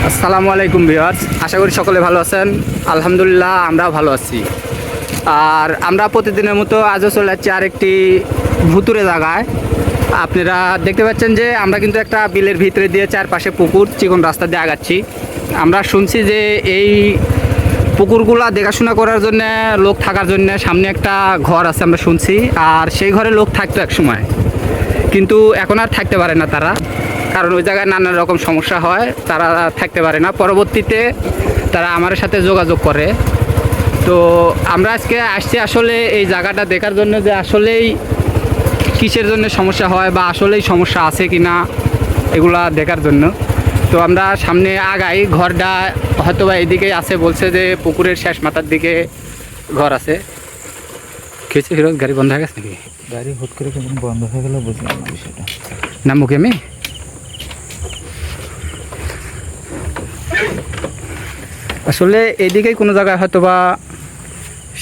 আসসালামু আলাইকুম ভিউয়ার্স, আশা করি সকলে ভালো আছেন। আলহামদুলিল্লাহ আমরাও ভালো আছি। আর আমরা প্রতিদিনের মতো আজও চলে যাচ্ছি আরেকটি ভুতুরে জায়গায়। আপনারা দেখতে পাচ্ছেন যে আমরা কিন্তু একটা বিলের ভিতরে দিয়ে চারপাশে পুকুর চিকন রাস্তা দিয়ে আগাচ্ছি। আমরা শুনছি যে এই পুকুরগুলা দেখাশোনা করার জন্য লোক থাকার জন্য সামনে একটা ঘর আছে আমরা শুনছি, আর সেই ঘরে লোক থাকতো এক সময়, কিন্তু এখন আর থাকতে পারে না তারা, কারণ ওই জায়গায় নানান রকম সমস্যা হয়, তারা থাকতে পারে না। পরবর্তীতে তারা আমার সাথে যোগাযোগ করে। তো আমরা আজকে আসছি আসলে এই জায়গাটা দেখার জন্য যে আসলেই কিসের জন্য সমস্যা হয় বা আসলেই সমস্যা আছে কি না এগুলা দেখার জন্য। তো আমরা সামনে আগাই, ঘরটা হয়তো বা এদিকেই আছে, বলছে যে পুকুরের শেষ মাথার দিকে ঘর আছে। খেয়েছে ফিরোজ, গাড়ি বন্ধ হয়ে গেছে নাকি? গাড়ি হুট করে কেমন বন্ধ হয়ে গেল বুঝলাম না বিষয়টা। নামবো কি আমি? আসলে এইদিকেই কোনো জায়গায় হয়তো বা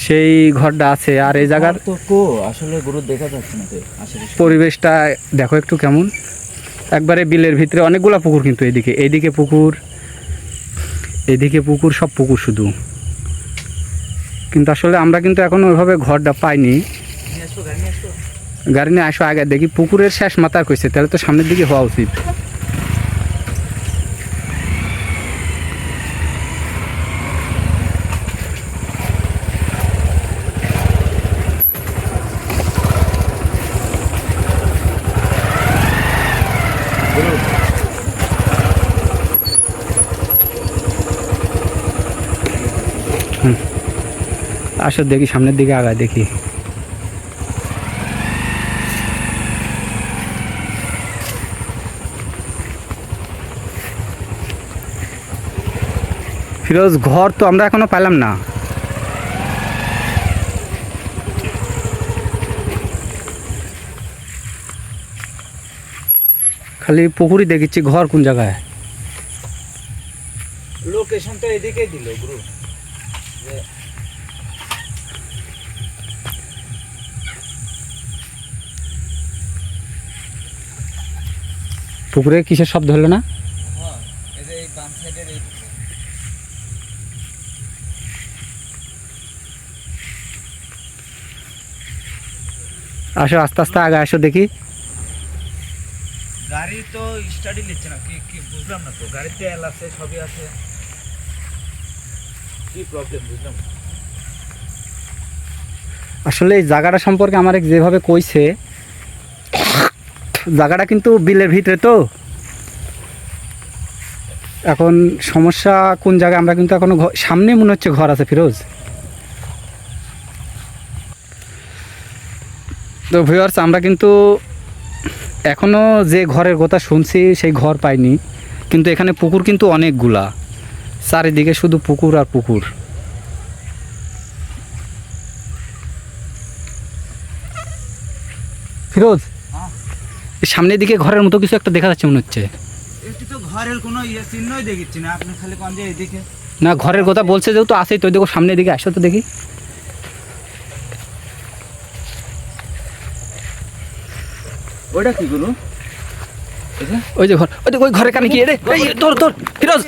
সেই ঘরটা আছে, আর এই জায়গার তো কো আসলে গরু দেখা যাচ্ছে না, আশেপাশে পরিবেশটা দেখো একটু কেমন। একবারে বিলের ভিতরে অনেকগুলা পুকুর, কিন্তু এইদিকে পুকুর, এদিকে পুকুর, সব পুকুর শুধু। কিন্তু আসলে আমরা কিন্তু এখনো ওইভাবে ঘরটা পাইনি। গাড়ি নিয়ে আসো, আগে দেখি পুকুরের শেষ মাথার কইছে, তাহলে তো সামনের দিকে হওয়া উচিত। আসো দেখি সামনের দিকে আগায় দেখি। ফিরোজ, ঘর তো আমরা এখনো পেলাম না। খালি পুকুরই দেখেছি, ঘর কোন জায়গায়? লোকেশন তো এদিকেই দিল গুরু। পুকুরে কিসের শব্দ হলো না? হ্যাঁ, এই যে এই বাম সাইডের এই আসো আস্তে আস্তে আগে আসো দেখি। গাড়ি তো স্টার্টই নিচ্ছে না, কি কি বুঝলাম না তো। গাড়িতে তেল আছে, সবই আছে, কি প্রবলেম বুঝলাম না। আসলে এই জায়গাটা সম্পর্কে আমার এক যেভাবে কইছে, জায়গাটা কিন্তু বিলের ভিতরে, তো এখন সমস্যা কোন জায়গায় আমরা কিন্তু এখনো সামনে মনে হচ্ছে ঘর আছে ফিরোজ। তো ভিউয়ার্স, আমরা কিন্তু এখনো যে ঘরের কথা শুনছি সেই ঘর পাইনি, কিন্তু এখানে পুকুর কিন্তু অনেকগুলা, চারিদিকে শুধু পুকুর আর পুকুর। ফিরোজ, সামনের দিকে ঘরের মতো কিছু একটা দেখা যাচ্ছে মনে হচ্ছে। একটু তো ঘরের কোনো চিহ্নই দেখিচ্ছি না, আপনি খালি কোন যে এদিকে। না, ঘরের কথা বলছে যেহেতু আছেই, তো দেখো সামনের দিকে আসো তো দেখি। ওইটা কি গুরু? ওই যে ঘর, ওই ওই ঘরের কানে কি রে? তোর তোর ফিরোজ,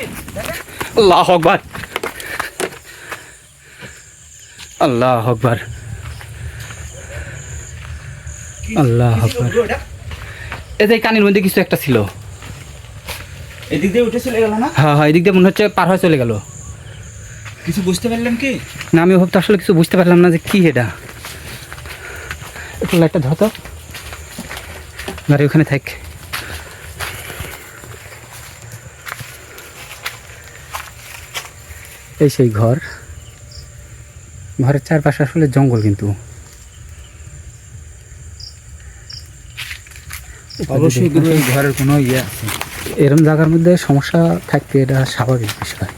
আল্লাহ আকবার, আল্লাহ আকবার, আল্লাহ আকবার। এই যে কানের মধ্যে কিছু একটা ছিল। এদিক দিয়ে উঠে চলে গেল না? হ্যাঁ হ্যাঁ, এদিক দিয়ে মনে হচ্ছে পার হয়ে চলে গেল। কিছু বুঝতে পারলেন কি? না, আমি ভাবতে আসলে কিছু বুঝতে পারলাম না যে কি এটা। একটু লাইটটা ধরো তো, গাড়ি ওখানে থাক। এই সেই ঘর, ঘরের চারপাশে আসলে জঙ্গল, কিন্তু অবশ্যই গুরু এই ঘরের কোনো আছে। এরম জায়গার মধ্যে সমস্যা থাকতে এটা স্বাভাবিক বিষয়।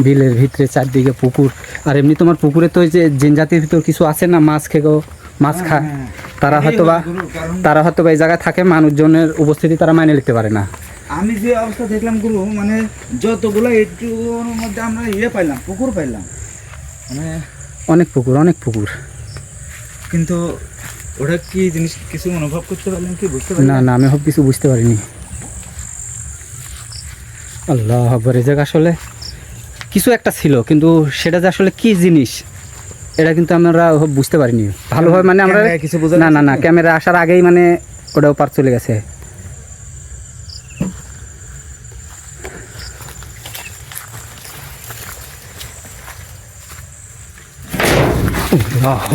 বিলের ভিতরে চারদিকে পুকুর, আর এমনি তোমার পুকুরে তো ওই যে জিন জাতির ভিতর কিছু আছে না, মাছ খেগো, মাছ খায়, তারা হয়তো বা এই জায়গায় থাকে, মানুষজনের উপস্থিতি তারা মাইনে নিতে পারে না। আমি যে অবস্থা দেখলাম গুরু, মানে যতগুলো একটুর মধ্যে আমরা পাইলাম, পুকুর পাইলাম, মানে অনেক পুকুর, অনেক পুকুর। কিন্তু ওটা কি জিনিস কিছু অনুভব করতে পারলেন কি, বুঝতে পারলেন? না না, আমি সব কিছু বুঝতে পারিনি। আল্লাহ আকবার, এই জায়গা আসলে কিছু একটা ছিল, কিন্তু সেটা যে আসলে কি জিনিস এটা কিন্তু আমরা বুঝতে পারিনি ভালোভাবে। মানে আমরা ক্যামেরায় কিছু বোঝা না না যাচ্ছে না তো? ক্যামেরা আসার আগেই মানে ওটাও পার চলে গেছে।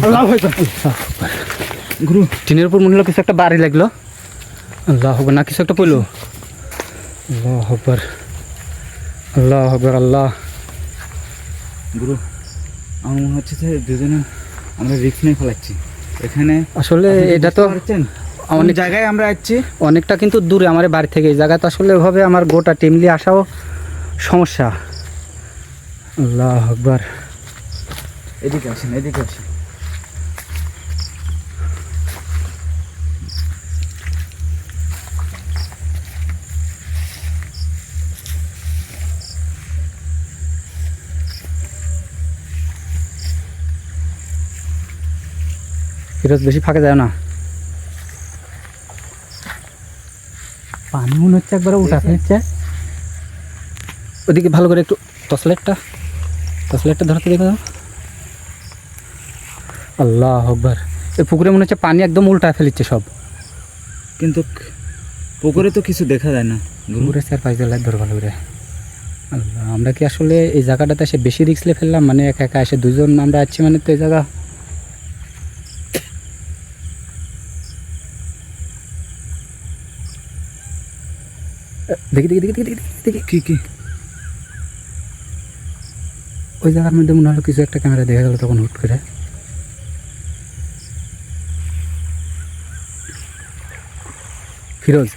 আল্লাহ আকবার। গুরু টিনের উপর মনে হলো কিছু একটা বাড়ি লাগলো। আল্লাহ আকবার, না কিছু একটা পড়লো। আল্লাহ আকবার, আল্লাহ আকবার, আল্লাহ। গুরু আমার মনে হচ্ছে যে দুজনে আমরা রিস্ক নিয়ে ফেলাচ্ছি এখানে। আসলে আপনি এটা বুঝতে তো পারছেন অনেক অনেক জায়গায় আমরা যাচ্ছি। অনেকটা কিন্তু দূরে আমার বাড়ি থেকে। এই জায়গায় তো আসলে ওইভাবে আমার গোটা টিমলি আসাও সমস্যা। আল্লাহ আকবার। এদিকে আসেন, এদিকে আসেন। ফিরোজ বেশি ফাঁকে যায় না। পানি মনে হচ্ছে একবার উঠা ফেলছে। ওদিকে ভালো করে একটু টসলাইটটা ধরতে দেখো। আল্লাহ আকবার, এই পুকুরে মনে হচ্ছে পানি একদম উল্টা ফেলিচ্ছে সব। কিন্তু পুকুরে তো কিছু দেখা যায় না গুরু। পুকুরে চার পাঁচ দিয়ে লাইট ধরো ভালো করে। আল্লাহ, আমরা কি আসলে এই জায়গাটাতে এসে বেশি রিস্ক নিয়ে ফেললাম? মানে একা একা এসে দুজন আমরা আছি, মানে তো এই জায়গা দেখি দেখি দেখি দেখি দেখি কি কি ওই জায়গার মধ্যে মনে হলো কিছু একটা ক্যামেরা দেখা গেল তখন হুট করে। ফিরোজ,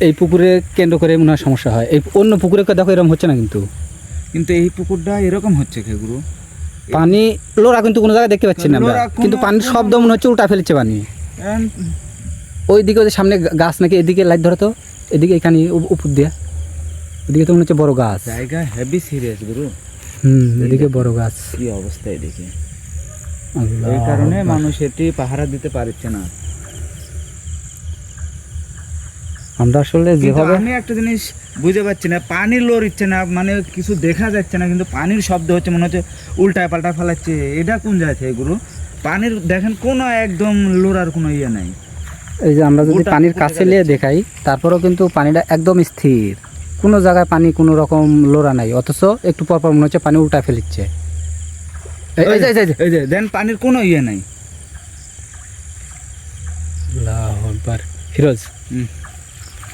এই পুকুরে কেন্দ্র করে মনে হয় সমস্যা হয়। এই অন্য পুকুরে দেখো এরকম হচ্ছে না কিন্তু। কিন্তু এই পুকুরটা এরকম হচ্ছে কে গুরু? পানি লোরা কিন্তু কোনো জায়গায় দেখতে পাচ্ছি না আমরা, লোরা কোনো- কিন্তু পানির শব্দ মনে হচ্ছে উল্টা ফেলছে পানি। এন- ওই দিকে ওদের সামনে গাছ নাকি, এদিকে লাইট ধরো তো, এদিকে এখানে উপর দিয়ে ওদিকে তো মনে হচ্ছে বড় গাছ। জায়গা হেভি সিরিয়াস গুরু। এদিকে বড় গাছ। কি অবস্থা এদিকে? আল্লাহ এই কারণে আকবার। মানুষ এটি পাহারা দিতে পারছে না। আমরা আসলে কিন্তু যেভাবে আমি একটা জিনিস বুঝতে পারছি না, পানির লোর ইচ্ছে না, মানে কিছু দেখা যাচ্ছে না, কিন্তু পানির শব্দ হচ্ছে, মনে হচ্ছে উল্টায় পাল্টা ফেলাচ্ছে। এটা কোন যাচ্ছে গুরু? পানির দেখেন কোনো একদম লোরার কোনো ইয়ে নাই। এই যে আমরা যদি গোটা পানির পুকুরে কাছে নিয়ে যাচ্ছে। দেখাই, তারপরেও কিন্তু পানিটা একদম স্থির, কোনো জায়গায় পানি কোনো রকম লোড়া নাই, অথচ একটু পর পর মনে হচ্ছে পানি উল্টা ফেলিচ্ছে। এই যে দেন পানির কোনো ইয়ে নাই। আল্লাহু আকবার। ফিরোজ, হুম।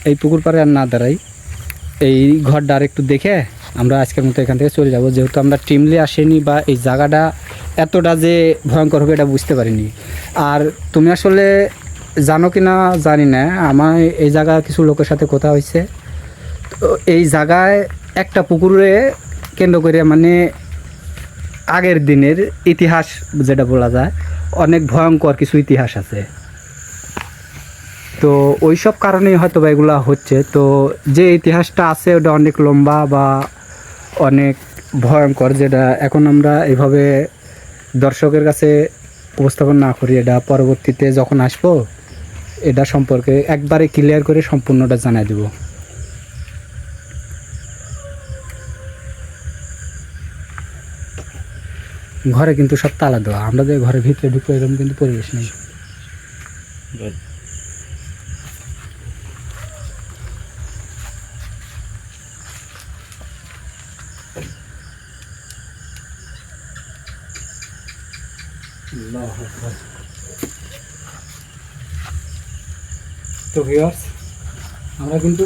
এই পুকুর পাড়ে আর না দাঁড়াই, এই ঘরটা আর একটু দেখে আমরা আজকের মতো এখান থেকে চলে যাব। যেহেতু আমরা টিমলি আসেনি বা এই জায়গাটা এতটা যে ভয়ঙ্কর হবে এটা বুঝতে পারিনি। আর তুমি আসলে জানো কি না জানি না, আমার এই জায়গা কিছু লোকের সাথে কথা হয়েছে। তো এই জায়গায় একটা পুকুরে কেন্দ্র করে মানে আগের দিনের ইতিহাস যেটা বলা যায়, অনেক ভয়ঙ্কর কিছু ইতিহাস আছে। তো ওই সব কারণেই হয়তো বা এগুলা হচ্ছে। তো যে ইতিহাসটা আছে ওটা অনেক লম্বা বা অনেক ভয়ঙ্কর, যেটা এখন আমরা এইভাবে দর্শকের কাছে উপস্থাপন না করি, এটা পরবর্তীতে যখন আসবো এটা সম্পর্কে একবারে ক্লিয়ার করে সম্পূর্ণটা জানাই দেব। ঘরে কিন্তু সব তালা দেওয়া, আমরা যে ঘরের ভিতরে ঢুকবো এরকম কিন্তু পরিবেশ নেই। তো ভিউয়ার্স, আমরা কিন্তু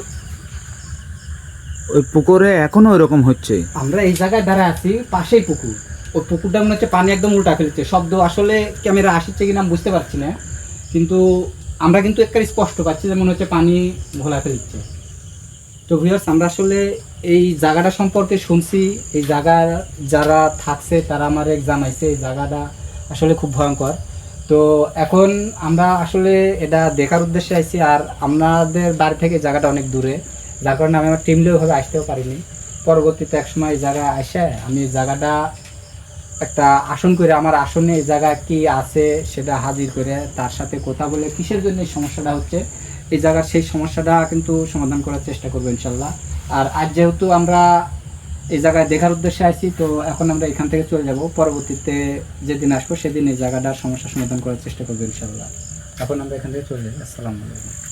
ওই পুকুরে এখনো এরকম হচ্ছে। আমরা এই জায়গায় দাঁড়ায় আছি, পাশেই পুকুর। ওই পুকুরটা মনে হচ্ছে পানি একদম উল্টা ফেলছে। শব্দ আসলে ক্যামেরা আসছে কিনা আমি বুঝতে পারছি না, কিন্তু আমরা কিন্তু একটা স্পষ্ট পাচ্ছি যে মনে হচ্ছে পানি ঘোলা ফেলছে। তো ভিউয়ার্স, আমরা আসলে এই জায়গাটা সম্পর্কে শুনছি, এই জায়গা যারা থাকছে তারা আমার এক জানাইছে এই জায়গাটা আসলে খুব ভয়ঙ্কর। তো এখন আমরা আসলে এটা দেখার উদ্দেশ্যে আইছি, আর আমাদের বাড়ি থেকে জায়গাটা অনেক দূরে, যার কারণে আমি আমার টিমলেও ভাবে আসতেও পারিনি। পরবর্তীতে একসময় এই জায়গায় আসে আমি এই জায়গাটা একটা আসন করে, আমার আসনে এই জায়গা কি আছে সেটা হাজির করে তার সাথে কথা বলে কিসের জন্য এই সমস্যাটা হচ্ছে এই জায়গার সেই সমস্যাটা কিন্তু সমাধান করার চেষ্টা করবো ইনশাল্লাহ। আর আজ যেহেতু আমরা এই জায়গায় দেখার উদ্দেশ্যে আসছি, তো এখন আমরা এখান থেকে চলে যাব। পরবর্তীতে যেদিন আসবো সেদিন এই জায়গাটার সমস্যা সমাধান করার চেষ্টা করবো ইনশাল্লাহ। এখন আমরা এখান থেকে চলে যাবো। আসসালামু আলাইকুম।